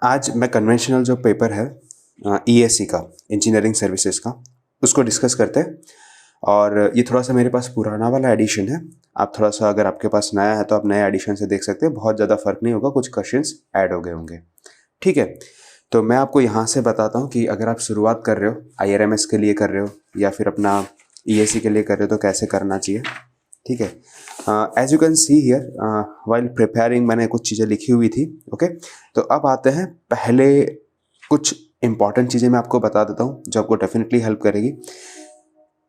आज मैं कन्वेंशनल जो पेपर है ईएससी का, इंजीनियरिंग सर्विसेज का, उसको डिस्कस करते हैं। और ये थोड़ा सा मेरे पास पुराना वाला एडिशन है। आप थोड़ा सा, अगर आपके पास नया है तो आप नए एडिशन से देख सकते हैं। बहुत ज़्यादा फर्क नहीं होगा, कुछ क्वेश्चंस ऐड हो गए होंगे। ठीक है, तो मैं आपको यहाँ से बताता हूँ कि अगर आप शुरुआत कर रहे हो, IRMS के लिए कर रहे हो या फिर अपना ईएससी के लिए कर रहे हो, तो कैसे करना चाहिए। ठीक है, as you can see here while preparing मैंने कुछ चीज़ें लिखी हुई थी। ओके, तो अब आते हैं, पहले कुछ इंपॉर्टेंट चीज़ें मैं आपको बता देता हूँ जो आपको डेफिनेटली हेल्प करेगी।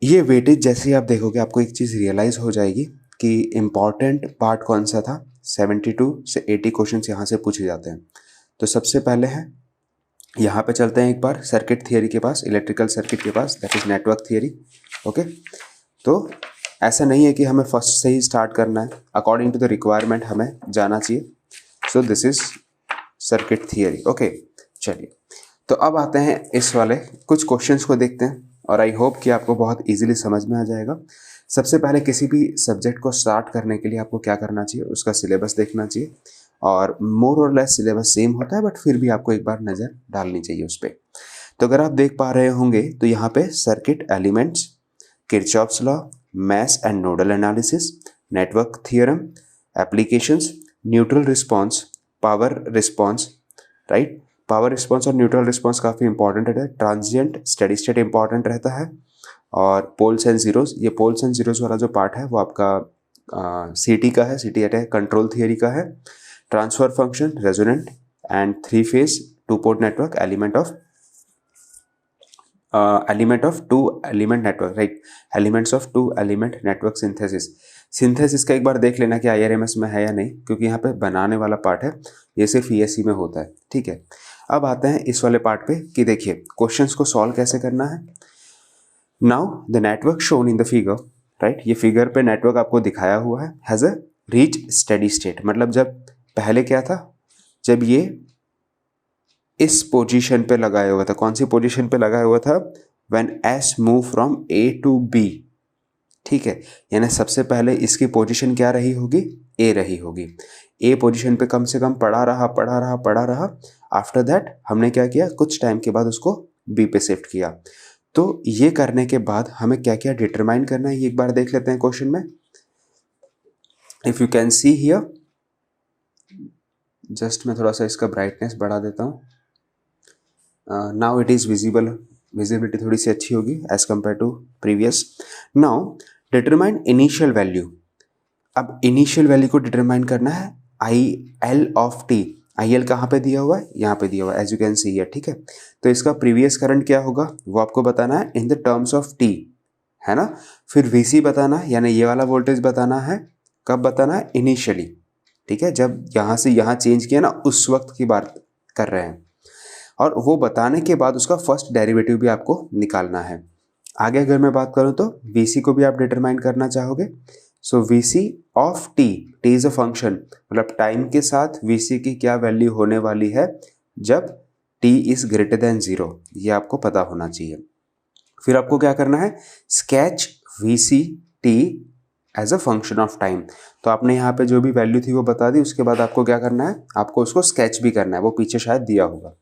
ये वेटेज जैसे ही आप देखोगे, आपको एक चीज़ रियलाइज़ हो जाएगी कि इम्पॉर्टेंट पार्ट कौन सा था। 72 से 80 क्वेश्चन यहाँ से पूछे जाते हैं। तो सबसे पहले है, यहाँ पे चलते हैं एक बार सर्किट थियरी के पास, इलेक्ट्रिकल सर्किट के पास, that is network theory. Okay, तो ऐसा नहीं है कि हमें फर्स्ट से ही स्टार्ट करना है, अकॉर्डिंग टू द रिक्वायरमेंट हमें जाना चाहिए। So this is circuit theory. Okay, चलिए, तो अब आते हैं इस वाले कुछ क्वेश्चंस को देखते हैं, और आई होप कि आपको बहुत इजीली समझ में आ जाएगा। सबसे पहले किसी भी सब्जेक्ट को स्टार्ट करने के लिए आपको क्या करना चाहिए, उसका सिलेबस देखना चाहिए। और मोर और लेस सिलेबस सेम होता है, बट फिर भी आपको एक बार नज़र डालनी चाहिए उस पर। तो अगर आप देख पा रहे होंगे तो यहाँ पे circuit elements, Kirchhoff's law, mesh and nodal analysis, network theorem, applications, neutral response, power response, right. Power response और न्यूट्रल रिस्पॉन्स काफ़ी इंपॉर्टेंट है। ट्रांजिएंट स्टेडी स्टेट इंपॉर्टेंट रहता है। और पोल्स एंड जीरोस, ये पोल्स एंड जीरोस वाला जो part है वो आपका सीटी का है, सीटी अटैक कंट्रोल थियरी का है। Transfer function, resonant and three phase two port network, element of two element network, right, elements of two element network synthesis. Synthesis का एक बार देख लेना कि IRMS में है या नहीं, क्योंकि यहाँ पे बनाने वाला पार्ट है, ये सिर्फ ESC में होता है। ठीक है, अब आते हैं इस वाले पार्ट पे कि देखिए क्वेश्चंस को सॉल्व कैसे करना है। Now the network shown in the figure, right, ये फिगर पे नेटवर्क आपको दिखाया हुआ है, has a reach steady state. मतलब जब पहले क्या था, जब ये इस पोजीशन पे लगाया हुआ था, कौन सी पोजीशन पे लगाया हुआ था, when S move from A to B। ठीक है, यानी सबसे पहले इसकी पोजीशन क्या रही होगी, A रही होगी। A पोजीशन पे कम से कम पड़ा रहा। आफ्टर दैट हमने क्या किया, कुछ टाइम के बाद उसको B पे शिफ्ट किया। तो ये करने के बाद हमें क्या क्या डिटरमाइन करना है, ये एक बार देख लेते हैं क्वेश्चन में। If you can see here, just मैं थोड़ा सा इसका ब्राइटनेस बढ़ा देता हूँ। Now it is visible, visibility थोड़ी सी अच्छी होगी as compared to previous. Now determine initial value. अब इनिशियल वैल्यू को डिटरमाइन करना है IL ऑफ T। IL कहाँ पे दिया हुआ है, यहाँ पे दिया हुआ है, as you can see here. ठीक है, तो इसका प्रीवियस करंट क्या होगा वो आपको बताना है in the terms of T, है ना। फिर VC बताना है, यानी ये वाला वोल्टेज बताना है। कब बताना है, इनिशियली। ठीक है, जब यहाँ से यहाँ चेंज किया ना, उस वक्त की बात कर रहे हैं। और वो बताने के बाद उसका फर्स्ट डेरिवेटिव भी आपको निकालना है। आगे अगर मैं बात करूं तो VC को भी आप डिटरमाइन करना चाहोगे। सो VC of T, T is a function, मतलब टाइम के साथ VC की क्या वैल्यू होने वाली है जब T इज ग्रेटर देन 0, ये आपको पता होना चाहिए। फिर आपको क्या करना है, sketch VC T as a function of time. तो आपने यहाँ पे जो भी वैल्यू थी वो बता दी, उसके बाद आपको क्या करना है, आपको उसको स्केच भी करना है, वो पीछे शायद दिया होगा।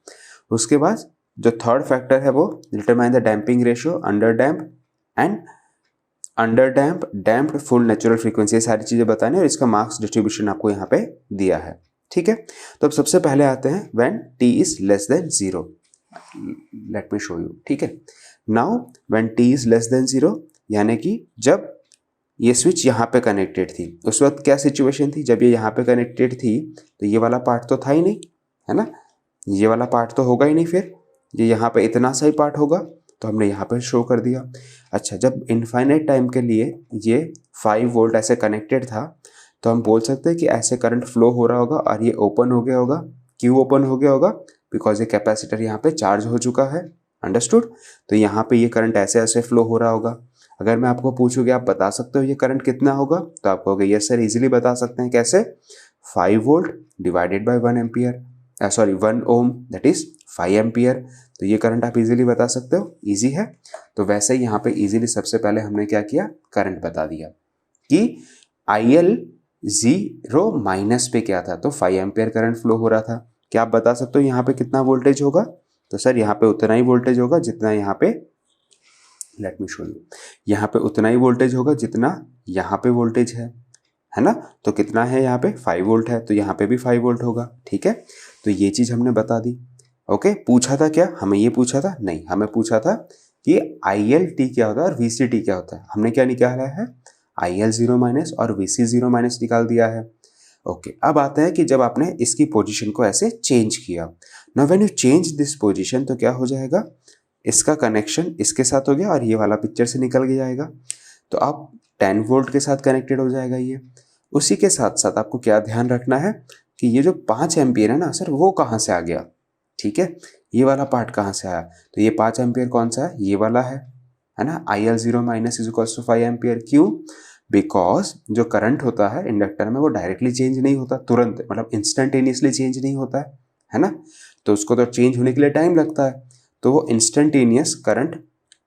उसके बाद जो थर्ड फैक्टर है वो determine the damping ratio, under damp and under damp, damped, full natural frequency, ये सारी चीज़ें बतानी है, और इसका मार्क्स डिस्ट्रीब्यूशन आपको यहाँ पे दिया है। ठीक है, तो अब सबसे पहले आते हैं when T is less than 0। Let me show you. ठीक है, now when T is less than 0, यानी कि जब ये स्विच यहाँ पे कनेक्टेड थी, उस वक्त क्या सिचुएशन थी, जब ये यहाँ पे कनेक्टेड थी तो ये वाला पार्ट तो था ही नहीं, है ना, ये वाला पार्ट तो होगा ही नहीं, फिर ये यहाँ पे इतना सा ही पार्ट होगा, तो हमने यहाँ पे शो कर दिया। अच्छा, जब इनफाइनाइट टाइम के लिए ये 5 वोल्ट ऐसे कनेक्टेड था, तो हम बोल सकते हैं कि ऐसे करंट फ्लो हो रहा होगा और ये ओपन हो गया होगा। क्यों ओपन हो गया होगा, बिकॉज ये कैपेसिटर यहाँ पे चार्ज हो चुका है। अंडरस्टूड, तो यहाँ पे ये करंट ऐसे ऐसे फ्लो हो रहा होगा। अगर मैं आपको पूछूं कि आप बता सकते हो ये करंट कितना होगा, तो आप कहोगे यस सर, इजीली बता सकते हैं। कैसे, 5 volt divided by 1 ampere, 1 ohm, that is 5 ampere. तो ये करंट आप इजीली बता सकते हो, इजी है। तो वैसे ही यहाँ पे इजीली सबसे पहले हमने क्या किया, करंट बता दिया कि IL 0 माइनस पे क्या था, तो 5 एम्पियर करंट फ्लो हो रहा था। क्या आप बता सकते हो यहाँ पे कितना वोल्टेज होगा? तो सर यहाँ पे उतना ही वोल्टेज होगा जितना यहाँ पे, लेट मी शो यू, यहाँ पे उतना ही वोल्टेज होगा जितना यहाँ पे वोल्टेज है ना? तो कितना है यहाँ पे 5 वोल्ट है, तो यहाँ पे भी 5 वोल्ट होगा। ठीक है, तो ये चीज़ हमने बता दी। ओके, पूछा था क्या हमें? ये पूछा था? नहीं, हमें पूछा था कि ILT क्या होता है और VCT क्या होता है। हमने क्या निकाला है? IL0 माइनस और VC0 माइनस निकाल दिया है। ओके, अब आता है कि जब आपने इसकी पोजीशन को ऐसे चेंज किया, now when you change this position, तो क्या हो जाएगा? इसका कनेक्शन इसके साथ हो गया और ये वाला पिक्चर से निकल के जाएगा, तो आप 10 वोल्ट के साथ कनेक्टेड हो जाएगा ये। उसी के साथ साथ आपको क्या ध्यान रखना है कि ये जो 5 एम्पियर है ना सर, वो कहाँ से आ गया? ठीक है, ये वाला पार्ट कहाँ से आया? तो ये 5 एम्पियर कौन सा है? ये वाला है ना? IL0 minus is equals to 5 ampere. क्यों? बिकॉज जो करंट होता है इंडक्टर में वो डायरेक्टली चेंज नहीं होता, तुरंत, मतलब इंस्टेंटेनियसली चेंज नहीं होता है ना? तो उसको तो चेंज होने के लिए टाइम लगता है, तो वो इंस्टेंटेनियस करंट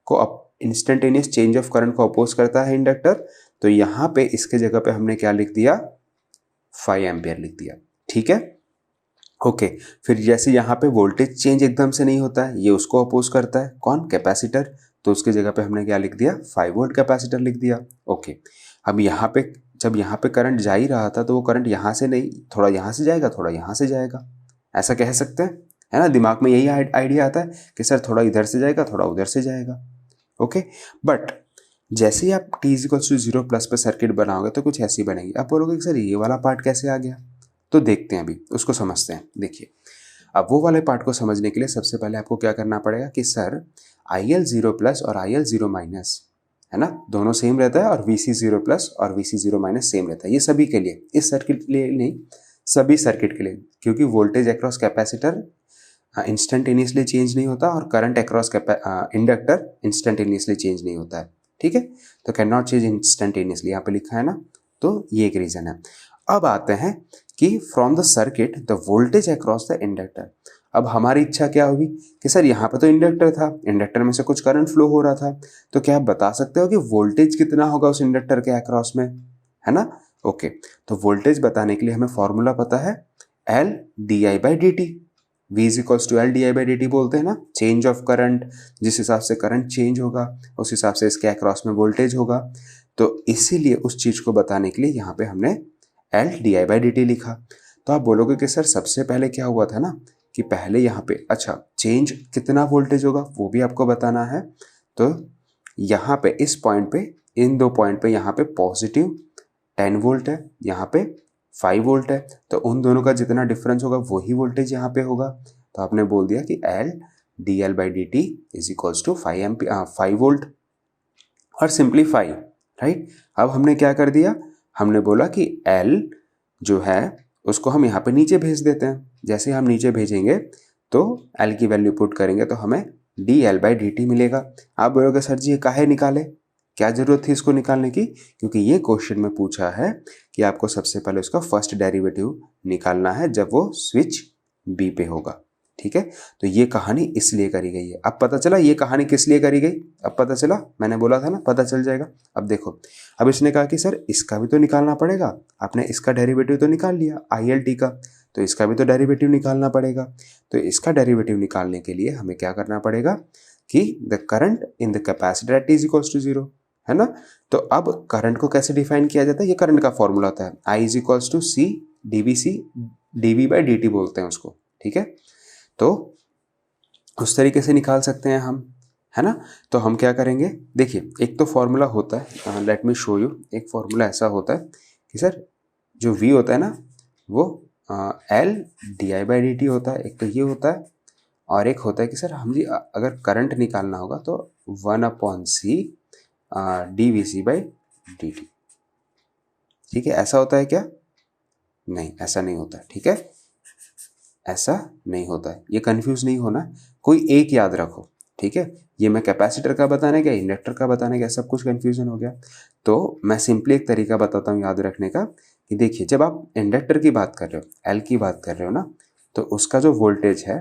को, इंस्टेंटेनियस चेंज ऑफ करंट को अपोज करता है इंडक्टर। तो यहाँ पे इसके जगह पे हमने क्या लिख दिया? 5 एम्पियर लिख दिया। ठीक है, ओके। फिर जैसे यहाँ पे वोल्टेज चेंज एकदम से नहीं होता है, ये उसको अपोज करता है, कौन? कैपेसिटर। तो उसकी जगह पे हमने क्या लिख दिया? 5 वोल्ट कैपेसिटर लिख दिया। ओके, अब यहाँ पे जब यहाँ पे करंट जा ही रहा था, तो वो करंट यहाँ से नहीं, थोड़ा यहाँ से जाएगा, थोड़ा यहाँ से जाएगा, ऐसा कह सकते हैं, है ना? दिमाग में यही आइडिया आता है कि सर थोड़ा इधर से जाएगा, थोड़ा उधर से जाएगा। ओके, बट जैसे ही आप t = 0 प्लस पे सर्किट बनाओगे तो कुछ ऐसी बनेगी। आप बोलोगे कि सर ये वाला पार्ट कैसे आ गया? तो देखते हैं, अभी उसको समझते हैं। देखिए, अब वो वाले पार्ट को समझने के लिए सबसे पहले आपको क्या करना पड़ेगा कि सर IL0 प्लस और IL0 माइनस, है ना, दोनों सेम रहता है, और VC0 प्लस और VC0 माइनस सेम रहता है। ये सभी के लिए, इस सर्किट के लिए नहीं, सभी सर्किट के लिए, क्योंकि voltage across capacitor instantaneously change नहीं होता और current across inductor instantaneously change नहीं होता है। ठीक है, तो कैन नॉट चेंज इंस्टेंटेनियसली, यहाँ पे लिखा है ना, तो ये एक रीजन है। अब आते हैं कि from the circuit the voltage across the inductor. अब हमारी इच्छा क्या होगी कि सर यहाँ पे तो इंडक्टर था, इंडक्टर में से कुछ करंट फ्लो हो रहा था, तो क्या आप बता सकते हो कि वोल्टेज कितना होगा उस इंडक्टर के अक्रॉस में, है ना? ओके, तो वोल्टेज बताने के लिए हमें फॉर्मूला पता है, L di/dt। V is equals to L di/dt बोलते हैं ना, चेंज ऑफ करंट, जिस हिसाब से करंट चेंज होगा उस हिसाब से इसके अक्रॉस में वोल्टेज होगा। तो इसीलिए उस चीज को बताने के लिए यहाँ पे हमने L di/dt लिखा। तो आप बोलोगे कि सर सबसे पहले क्या हुआ था ना कि पहले यहाँ पे, अच्छा, चेंज कितना वोल्टेज होगा वो भी आपको बताना है। तो यहाँ पे इस पॉइंट पे, इन दो पॉइंट पे, यहाँ पे पॉजिटिव 10 वोल्ट है, यहाँ पे 5 वोल्ट है, तो उन दोनों का जितना डिफरेंस होगा वही वोल्टेज यहाँ पे होगा। तो आपने बोल दिया कि L dL/dt is equals to 5 volt, और सिंप्लीफाई, राइट। अब हमने क्या कर दिया? हमने बोला कि L जो है उसको हम यहाँ पे नीचे भेज देते हैं। जैसे हम नीचे भेजेंगे तो L की वैल्यू पुट करेंगे तो हमें dL/dt मिलेगा। आप बोलोगे सर जी ये काहे निकाले, क्या जरूरत थी इसको निकालने की? क्योंकि ये क्वेश्चन में पूछा है कि आपको सबसे पहले उसका फर्स्ट डेरिवेटिव निकालना है जब वो स्विच बी पे होगा। ठीक है, तो ये कहानी इसलिए करी गई है। अब पता चला ये कहानी किस लिए करी गई, अब पता चला, मैंने बोला था ना पता चल जाएगा। अब देखो, अब इसने कहा कि सर इसका भी तो निकालना पड़ेगा, आपने इसका डेरिवेटिव तो निकाल लिया ILT का, तो इसका भी तो डेरिवेटिव निकालना पड़ेगा। तो इसका डेरिवेटिव निकालने के लिए हमें क्या करना पड़ेगा कि the current in the capacitor eight t = 0, है ना। तो अब करंट को कैसे डिफाइन किया जाता है? ये करंट का फॉर्मूला होता है, I = C dVC dV/dt बोलते हैं उसको। ठीक है, तो उस तरीके से निकाल सकते हैं हम, है ना। तो हम क्या करेंगे, देखिए एक तो फॉर्मूला होता है, लेट मी शो यू, एक फॉर्मूला ऐसा होता है कि सर जो V होता है ना वो L di/dt होता है, एक तो ये होता है, और एक होता है कि सर हम जी अगर करंट निकालना होगा तो 1/C dVC/dt। ठीक है, ऐसा होता है क्या? नहीं, ऐसा नहीं होता है। ठीक है, ऐसा नहीं होता है, ये कंफ्यूज नहीं होना, कोई एक याद रखो। ठीक है, ये मैं कैपेसिटर का बताने गया, इंडक्टर का बताने गया, सब कुछ कंफ्यूजन हो गया। तो मैं सिंपली एक तरीका बताता हूँ याद रखने का कि देखिए, जब आप इंडक्टर की बात कर रहे हो, L की बात कर रहे हो ना, तो उसका जो वोल्टेज है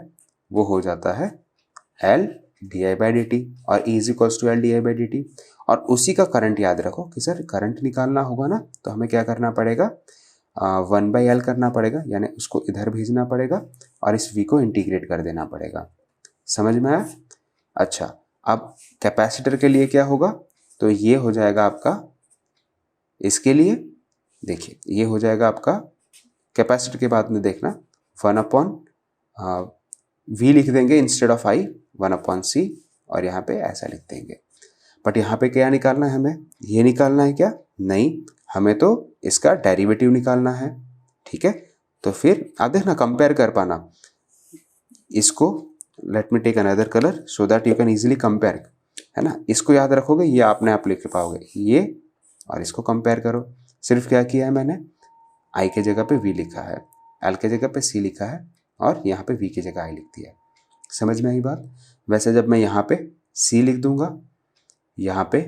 वो हो जाता है L di/dt और E = L di/dt। और उसी का करंट याद रखो कि सर करंट निकालना होगा ना तो हमें क्या करना पड़ेगा, 1/L करना पड़ेगा, यानी उसको इधर भेजना पड़ेगा और इस V को इंटीग्रेट कर देना पड़ेगा। समझ में आया? अच्छा, अब कैपेसिटर के लिए क्या होगा, तो ये हो जाएगा आपका, इसके लिए देखिए ये हो जाएगा आपका, कैपेसिटर के बाद में देखना 1/V लिख देंगे इंस्टेड ऑफ I, 1/C, और यहाँ पे ऐसा लिख देंगे। बट यहाँ पे क्या निकालना है हमें, ये निकालना है क्या? नहीं, हमें तो इसका डेरिवेटिव निकालना है। ठीक है, तो फिर आप देखना कंपेयर कर पाना इसको। Let me take another colour so that you can easily compare, है ना। इसको याद रखोगे, ये आपने आप लिख पाओगे, ये और इसको कंपेयर करो। सिर्फ क्या किया है मैंने, आई के जगह पे वी लिखा है, एल के जगह पे सी लिखा है, और यहाँ पे वी की जगह आई लिख दिया। समझ में आई बात? वैसे जब मैं यहाँ पे सी लिख दूंगा, यहाँ पे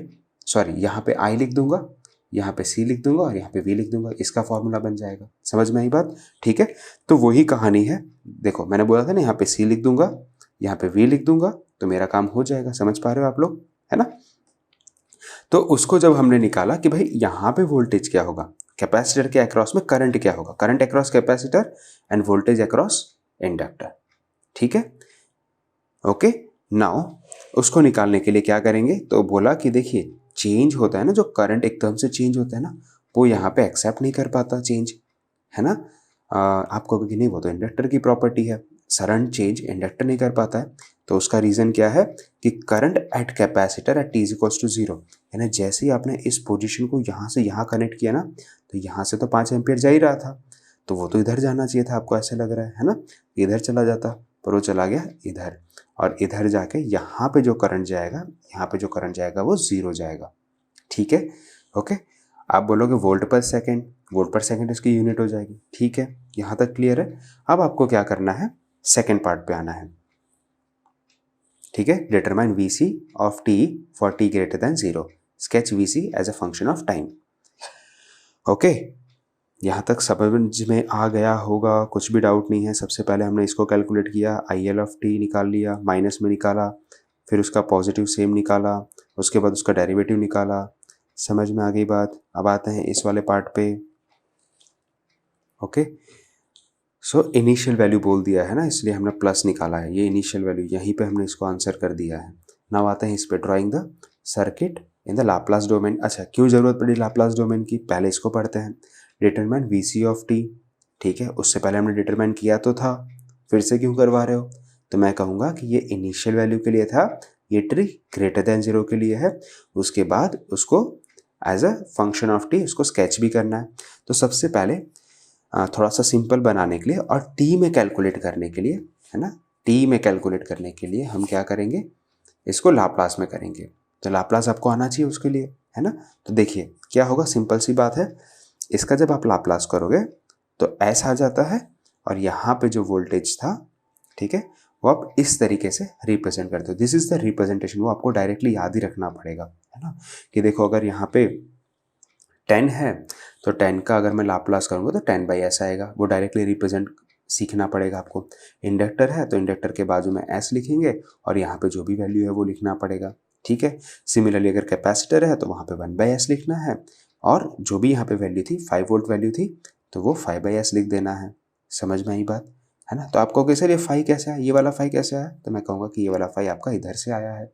आई लिख दूंगा, यहाँ पे सी लिख दूंगा और यहाँ पे वी लिख दूंगा, इसका फॉर्मूला बन जाएगा। समझ में आई बात? ठीक है, तो वही कहानी है। देखो मैंने बोला था ना, यहाँ पे सी लिख दूंगा, यहाँ पे वी लिख दूंगा, तो मेरा काम हो जाएगा। समझ पा रहे हो आप लोग, है ना। तो उसको जब हमने निकाला कि भाई यहाँ पे वोल्टेज क्या होगा, कैपेसिटर के अक्रॉस में करंट क्या होगा, current across capacitor end voltage across inductor. ठीक है, ओके। नाउ उसको निकालने के लिए क्या करेंगे, तो बोला कि देखिए चेंज होता है ना, जो करंट एकदम से चेंज होता है ना, वो यहाँ पे एक्सेप्ट नहीं कर पाता चेंज, है ना। आपको कि नहीं, वो तो इंडक्टर की प्रॉपर्टी है, सडन चेंज इंडक्टर नहीं कर पाता है। तो उसका रीज़न क्या है कि current eight capacitor eight t = 0, यानी जैसे ही आपने इस पोजीशन को यहाँ से यहाँ कनेक्ट किया ना, तो यहाँ से तो 5 एम्पियर जा ही रहा था, तो वो तो इधर जाना चाहिए था, आपको ऐसे लग रहा है ना, इधर चला जाता, पर वो चला गया इधर, और इधर जाके यहाँ पे जो करंट जाएगा, यहाँ पे जो करंट जाएगा वो 0 जाएगा। ठीक है, ओके। आप बोलोगे वोल्ट पर सेकेंड इसकी यूनिट हो जाएगी। ठीक है, यहाँ तक क्लियर है। अब आपको क्या करना है, सेकेंड पार्ट पे आना है। ठीक है, determine Vc of t for t greater than 0, sketch Vc as a function of time. Okay, यहाँ तक समझ में आ गया होगा, कुछ भी डाउट नहीं है। सबसे पहले हमने इसको कैलकुलेट किया, IL ऑफ t निकाल लिया, माइनस में निकाला, फिर उसका पॉजिटिव सेम निकाला, उसके बाद उसका डेरिवेटिव निकाला। समझ में आ गई बात? अब आते हैं इस वाले पार्ट पे। ओके, सो इनिशियल वैल्यू बोल दिया है ना, इसलिए हमने प्लस निकाला है, ये इनिशियल वैल्यू यहीं पे हमने इसको आंसर कर दिया है। नाउ आते हैं इस पे, drawing the circuit in the Laplace domain. अच्छा, क्यों जरूरत पड़ी लाप्लास डोमेन की, पहले इसको पढ़ते हैं। Determine Vc of t। ठीक है, उससे पहले हमने डिटरमाइन किया तो था, फिर से क्यों करवा रहे हो? तो मैं कहूँगा कि ये इनिशियल वैल्यू के लिए था, ये t ग्रेटर देन 0 के लिए है। उसके बाद उसको as a function of t उसको स्केच भी करना है। तो सबसे पहले थोड़ा सा सिंपल बनाने के लिए और टी में कैलकुलेट करने के लिए, है ना, टी में कैलकुलेट करने के लिए हम क्या करेंगे, इसको लाप्लास में करेंगे। तो लाप्लास आपको आना चाहिए उसके लिए, है ना। तो देखिए क्या होगा, सिंपल सी बात है, इसका जब आप लाप्लास करोगे तो ऐसा आ जाता है, और यहाँ पे जो वोल्टेज था, ठीक है, वो आप इस तरीके से रिप्रेजेंट करते हो। दिस इज द रिप्रेजेंटेशन, वो आपको डायरेक्टली याद ही रखना पड़ेगा, है ना, कि देखो अगर यहाँ पे 10 है तो 10 का अगर मैं लाप्लास करूँगा तो 10/s आएगा, वो डायरेक्टली रिप्रेजेंट सीखना पड़ेगा आपको। इंडक्टर है तो इंडक्टर के बाजू में s लिखेंगे और यहाँ पे जो भी वैल्यू है वो लिखना पड़ेगा। ठीक है, सिमिलरली अगर कैपेसिटर है तो वहाँ पे 1/s लिखना है, और जो भी यहाँ पे वैल्यू थी 5 वोल्ट वैल्यू थी तो वो 5/s लिख देना है। समझ में आई बात, है ना। तो आपको कहोगे सर ये 5 कैसे आया, ये वाला 5 कैसे आया, तो मैं कहूँगा कि ये वाला 5 आपका इधर से आया है।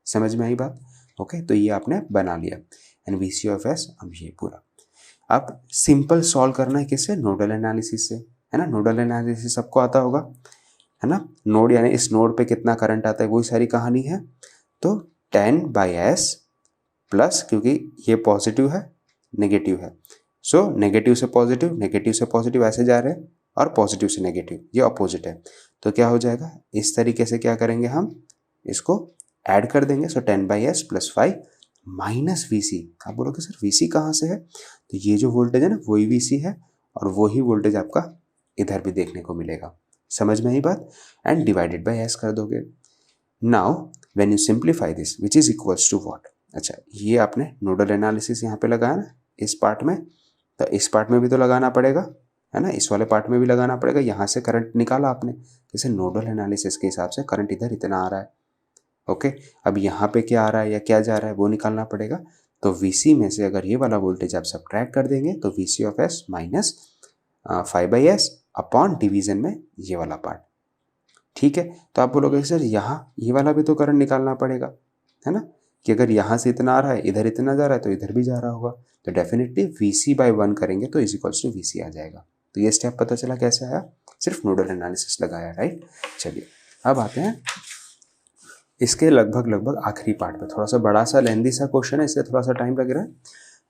समझ में आई बात? ओके, तो ये आपने बना लिया, एंड Vc ऑफ s, अब ये पूरा। अब सिंपल सॉल्व करना है किससे, नोडल एनालिसिस से, है ना। नोडल एनालिसिस सबको आता होगा, है ना। नोड यानी इस नोड पे कितना करंट आता है, वही सारी कहानी है। तो 10/s प्लस, क्योंकि ये पॉजिटिव है नेगेटिव है, सो नेगेटिव से पॉजिटिव ऐसे जा रहे हैं, और पॉजिटिव से नेगेटिव ये अपोजिट है। तो क्या हो जाएगा, इस तरीके से क्या करेंगे, हम इसको ऐड कर देंगे। सो 10/s + 5 माइनस Vc। आप बोलोगे सर Vc कहाँ से है, तो ये जो वोल्टेज है ना वही Vc है, और वही वोल्टेज आपका इधर भी देखने को मिलेगा। समझ में आई बात, एंड डिवाइडेड बाय s कर दोगे। Now when you simplify this which is equals to what. अच्छा, ये आपने नोडल एनालिसिस यहाँ पे लगाया ना इस पार्ट में, तो इस पार्ट में भी तो लगाना पड़ेगा, है ना, इस वाले पार्ट में भी लगाना पड़ेगा। यहाँ से करंट निकाला आपने, जैसे नोडल एनालिसिस के हिसाब से करंट इधर इतना आ रहा है। ओके, अब यहाँ पे क्या आ रहा है या क्या जा रहा है वो निकालना पड़ेगा। तो Vc में से अगर ये वाला वोल्टेज आप सब्ट्रैक्ट कर देंगे तो Vc of s minus 5/s upon division में ये वाला पार्ट, ठीक है। तो आप बोलोगे सर यहाँ ये वाला भी तो करंट निकालना पड़ेगा, है ना, कि अगर यहाँ से इतना आ रहा है, इधर इतना जा रहा है, तो इधर भी जा रहा होगा, तो डेफिनेटली VC/1 करेंगे तो इज इक्वल्स टू VC आ जाएगा। तो ये स्टेप पता चला कैसे आया, सिर्फ नोडल एनालिसिस लगाया, राइट। चलिए अब आते हैं इसके लगभग आखिरी पार्ट पे। थोड़ा सा बड़ा सा लेंदी सा क्वेश्चन है, इसलिए थोड़ा सा टाइम लग रहा है।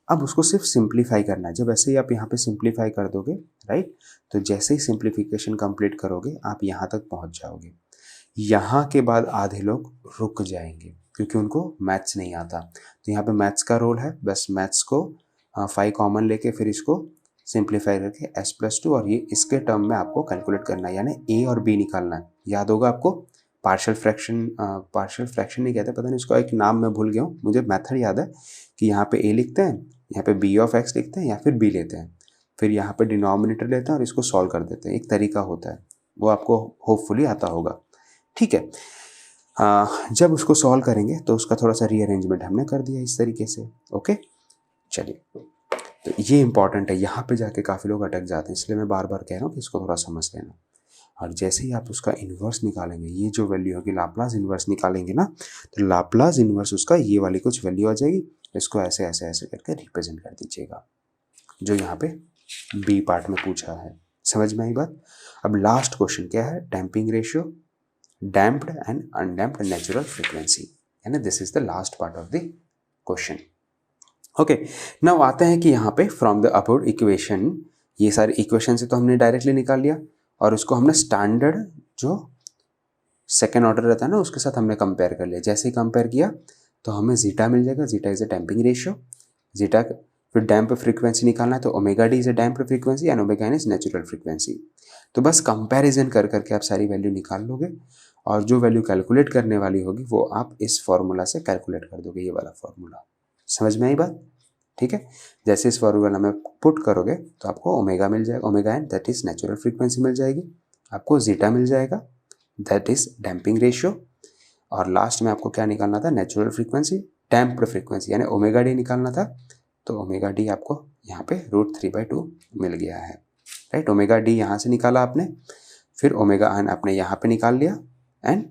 अब उसको सिर्फ सिंप्लीफाई करना है। जब ऐसे ही आप यहाँ पे सिंप्लीफाई कर दोगे, राइट, तो जैसे ही सिंप्लीफिकेशन कंप्लीट करोगे आप यहाँ तक पहुँच जाओगे। यहाँ के बाद आधे लोग रुक जाएंगे क्योंकि उनको मैथ्स नहीं आता। तो यहाँ पे मैथ्स का रोल है, बस मैथ्स को 5 कॉमन लेके फिर इसको सिंप्लीफाई करके s+2 और ये इसके टर्म में आपको कैलकुलेट करना है, यानी a और b निकालना है। याद होगा आपको पार्शियल फ्रैक्शन नहीं कहते, पता नहीं उसका एक नाम मैं भूल गया हूँ, मुझे मेथड याद है कि यहाँ पे a लिखते हैं, यहाँ पे b ऑफ x लिखते हैं या फिर b लेते हैं, फिर यहाँ पे डिनोमिनेटर लेते हैं और इसको सॉल्व कर देते हैं। एक तरीका होता है, वो आपको होपफुली आता होगा, ठीक है। जब उसको सॉल्व करेंगे तो उसका थोड़ा सा रीअरेंजमेंट हमने कर दिया इस तरीके से, ओके। चलिए तो ये इंपॉर्टेंट है, यहाँ पे जाके काफ़ी लोग अटक जाते हैं, इसलिए मैं बार बार कह रहा हूँ कि इसको थोड़ा समझ लेना। और जैसे ही आप उसका इन्वर्स निकालेंगे, ये जो वैल्यू होगी लाप्लास इन्वर्स निकालेंगे ना, तो लाप्लास इन्वर्स उसका ये वाली कुछ वैल्यू आ जाएगी। इसको ऐसे ऐसे ऐसे करके रिप्रेजेंट कर दीजिएगा, जो यहाँ पे बी पार्ट में पूछा है। समझ में आई बात। अब लास्ट क्वेश्चन क्या है, damping ratio, damped and undamped natural frequency, यानी this is the last part of the question, okay. Now आते हैं कि यहाँ पे फ्रॉम द अबव इक्वेशन, ये सारे इक्वेशन से तो हमने डायरेक्टली निकाल लिया और उसको हमने स्टैंडर्ड जो सेकेंड ऑर्डर रहता है ना उसके साथ हमने कंपेयर कर लिया। जैसे ही कंपेयर किया तो हमें जीटा मिल जाएगा, zeta is a damping ratio, zeta फिर डैम्प फ्रीक्वेंसी निकालना है तो omega D is a damp frequency and omega N is natural frequency. तो बस कंपैरिजन कर करके आप सारी वैल्यू निकाल लोगे और जो वैल्यू कैलकुलेट करने वाली होगी वो आप इस फॉर्मूला से कैलकुलेट कर दोगे, ये वाला फॉर्मूला। समझ में आई बात, ठीक है। जैसे इस फॉर्मूला में पुट करोगे तो आपको ओमेगा मिल जाएगा, omega n that is natural frequency मिल जाएगी, आपको जीटा मिल जाएगा दैट इज डैम्पिंग रेशियो, और लास्ट में आपको क्या निकालना था, नेचुरल फ्रीक्वेंसी, डैम्प्ड फ्रीक्वेंसी यानी ओमेगा डी निकालना था। तो ओमेगा डी आपको यहाँ पे √3/2 मिल गया है, राइट। ओमेगा डी यहाँ से निकाला आपने, फिर ओमेगा एन आपने यहाँ पे निकाल लिया एंड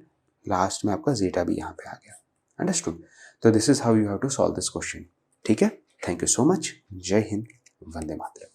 लास्ट में आपका जीटा भी यहाँ पे आ गया। अंडरस्टूड। तो this is how you have to solve this question, ठीक है। Thank you so much. जय हिंद, वंदे मातरम।